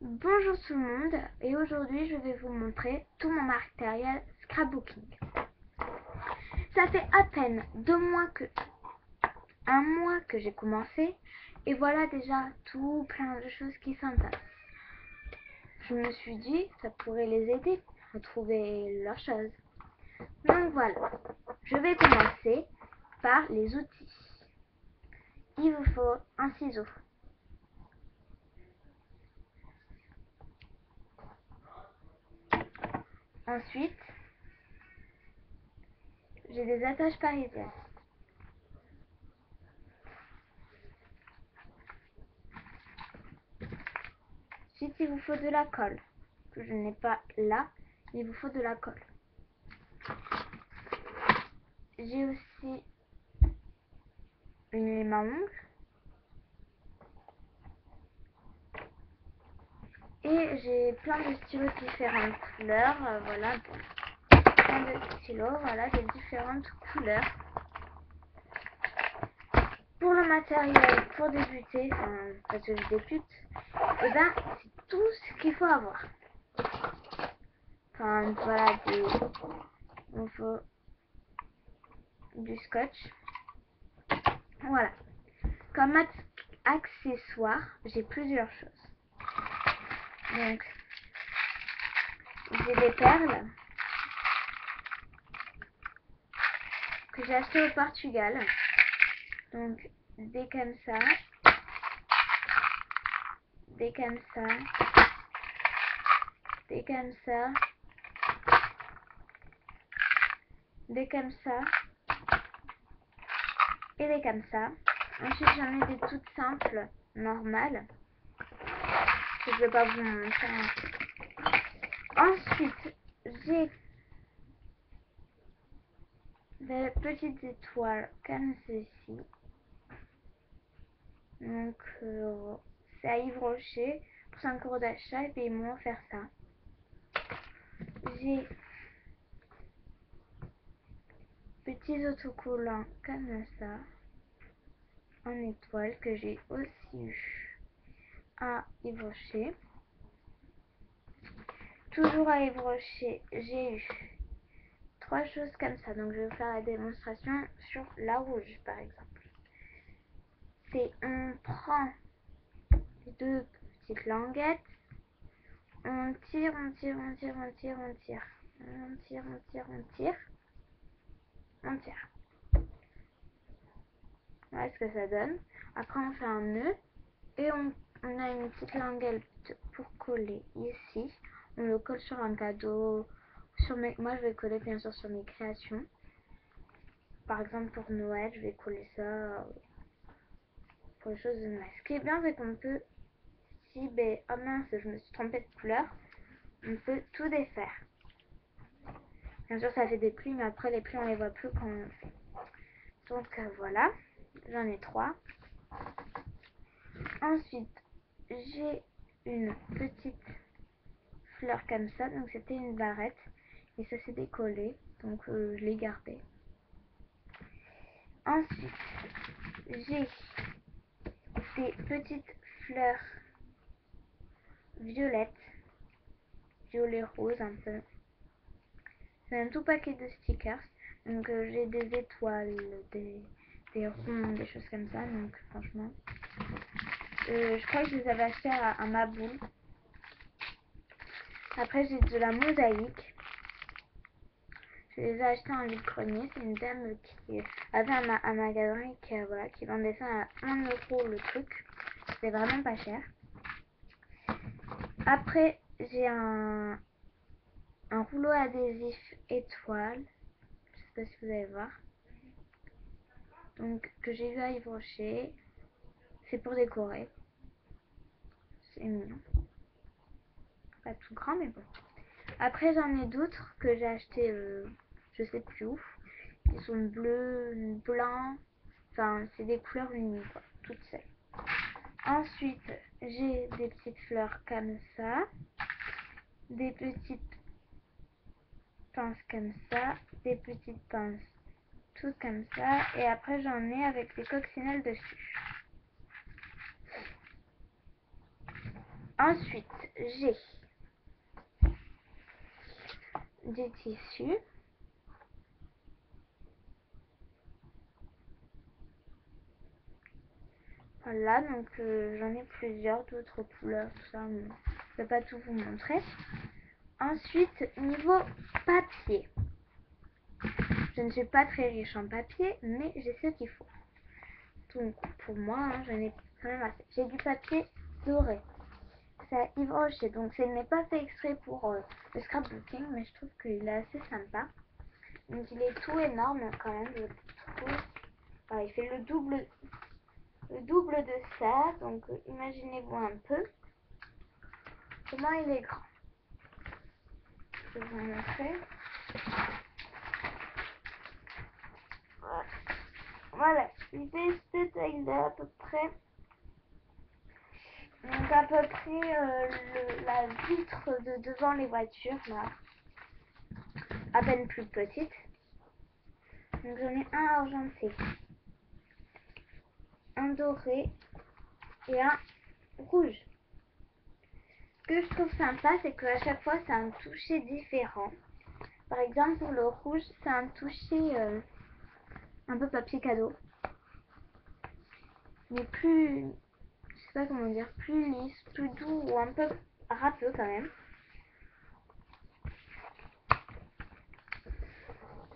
Bonjour tout le monde, et aujourd'hui je vais vous montrer tout mon matériel scrapbooking. Ça fait à peine un mois que j'ai commencé, et voilà déjà tout plein de choses qui s'entassent. Je me suis dit ça pourrait les aider à trouver leurs choses. Donc voilà, je vais commencer par les outils. Il vous faut un ciseau. Ensuite, j'ai des attaches parisiennes. Ensuite, il vous faut de la colle, que je n'ai pas là, il vous faut de la colle. J'ai aussi une lime à ongles. Et j'ai plein de stylos de différentes couleurs, voilà, plein de stylos, voilà, de différentes couleurs. Pour le matériel, pour débuter, parce que je débute, et ben c'est tout ce qu'il faut avoir. Voilà, il faut du scotch. Voilà. Comme accessoire, j'ai plusieurs choses. Donc, j'ai des perles que j'ai achetées au Portugal. Donc, des comme ça, des comme ça, des comme ça, des comme ça, et des comme ça. Ensuite, j'en ai des toutes simples, normales, que je ne vais pas vous montrer. Ensuite, j'ai des petites étoiles comme ceci. Donc, c'est à Yves Rocher pour 5 € d'achat, et puis ils m'ont offert ça. J'ai petits autocollants comme ça, en étoile, que j'ai aussi eu à Yves Rocher. Toujours à Yves Rocher, j'ai eu 3 choses comme ça. Donc, je vais vous faire la démonstration sur la rouge, par exemple. On prend les deux petites languettes, on tire, on tire, on tire, on tire, on tire, on tire, on tire, on tire, on tire. Voilà ce que ça donne. Après, on fait un nœud et on a une petite languette pour coller ici. On le colle sur un cadeau. Moi, je vais coller bien sûr sur mes créations. Par exemple, pour Noël, je vais coller ça pour les choses de Noël. Ce qui est bien, c'est qu'on peut, si, oh mince, je me suis trompée de couleur, on peut tout défaire. Bien sûr, ça fait des plis, mais après, les plis, on les voit plus quand on le fait. Donc, voilà, j'en ai 3. Ensuite, j'ai une petite fleur comme ça, donc c'était une barrette, et ça s'est décollé, donc je l'ai gardé. Ensuite, j'ai des petites fleurs violettes, violet rose un peu. C'est un tout paquet de stickers, donc j'ai des étoiles, des ronds, des choses comme ça, donc franchement, je crois que je les avais achetés à Maboul. Après, j'ai de la mosaïque. Je les ai achetés en vide-grenier. C'est une dame qui avait un magasin qui vendait ça à 1 € le truc. C'est vraiment pas cher. Après, j'ai un rouleau adhésif étoile. Je sais pas si vous allez voir. Donc, que j'ai eu à Yves Rocher. C'est pour décorer. C'est mignon. Pas tout grand, mais bon. Après, j'en ai d'autres que j'ai acheté, je sais plus où. Ils sont bleus, blancs. Enfin, c'est des couleurs unies, quoi, toutes seules. Ensuite, j'ai des petites fleurs comme ça. Des petites pinces comme ça. Des petites pinces toutes comme ça. Et après, j'en ai avec des coccinelles dessus. Ensuite, j'ai des tissus. Voilà, donc j'en ai plusieurs d'autres couleurs, tout ça, mais je vais pas tout vous montrer. Ensuite, niveau papier. Je ne suis pas très riche en papier, mais j'ai ce qu'il faut. Donc pour moi, hein, j'en ai quand même assez. J'ai du papier doré. C'est à Yves Rocher, donc ce n'est pas fait exprès pour le scrapbooking, mais je trouve qu'il est assez sympa. Donc il est tout énorme quand même, je trouve. Enfin, il fait le double de ça, donc imaginez-vous un peu comment il est grand. Je vais vous montrer. Voilà, il fait cette taille-là à peu près. Donc à peu près la vitre de devant les voitures, là, à peine plus petite. Donc j'en ai un argenté, un doré et un rouge. Ce que je trouve sympa, c'est qu'à chaque fois c'est un toucher différent. Par exemple pour le rouge, c'est un toucher un peu papier cadeau, mais plus, je sais pas comment dire, plus lisse, plus doux ou un peu râpeux quand même.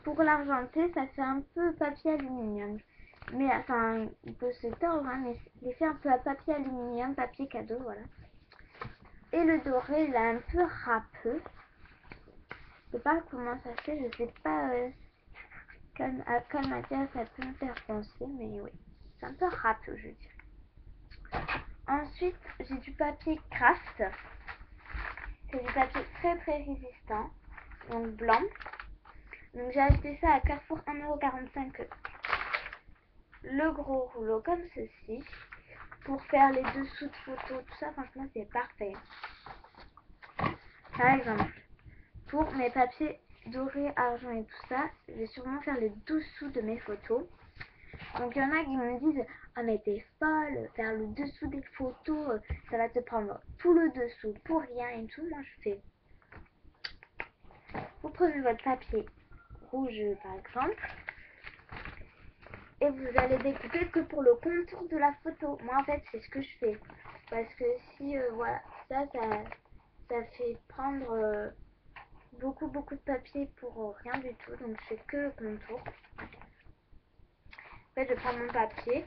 Pour l'argenté, ça fait un peu papier aluminium. Mais enfin, il peut se tordre, hein, mais il fait un peu à papier aluminium, papier cadeau, voilà. Et le doré, il est un peu râpeux. Je sais pas comment ça se fait, je sais pas à quelle matière ça peut me faire penser, mais oui. C'est un peu râpeux, je dirais. Ensuite, j'ai du papier craft. C'est du papier très très résistant, donc blanc. Donc j'ai acheté ça à Carrefour 1,45 €. Le gros rouleau comme ceci. Pour faire les dessous de photos, tout ça, franchement, c'est parfait. Par exemple, pour mes papiers dorés, argent et tout ça, je vais sûrement faire les dessous de mes photos. Donc il y en a qui me disent ah mais t'es folle, faire le dessous des photos, ça va te prendre tout le dessous pour rien et tout. Moi je fais, vous prenez votre papier rouge par exemple et vous allez découper que pour le contour de la photo. Moi en fait c'est ce que je fais, parce que si voilà, ça fait prendre beaucoup de papier pour rien du tout, donc je fais que le contour. En fait je prends mon papier,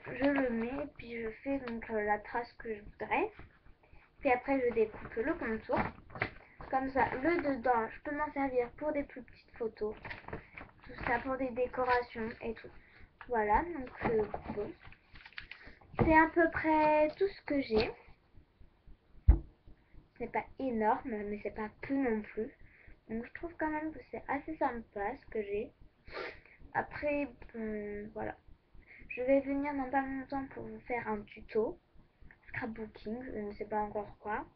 je le mets, puis je fais donc la trace que je voudrais, puis après je découpe le contour. Comme ça, le dedans, je peux m'en servir pour des plus petites photos, tout ça pour des décorations et tout. Voilà, donc bon. C'est à peu près tout ce que j'ai. C'est pas énorme, mais c'est pas peu non plus. Donc je trouve quand même que c'est assez sympa ce que j'ai. Après, voilà. Je vais venir dans pas longtemps pour vous faire un tuto. Scrapbooking, je ne sais pas encore quoi.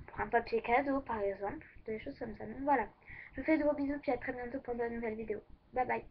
Pour un papier cadeau par exemple. Des choses comme ça. Donc voilà. Je vous fais de gros bisous puis à très bientôt pour de nouvelles vidéos. Bye bye.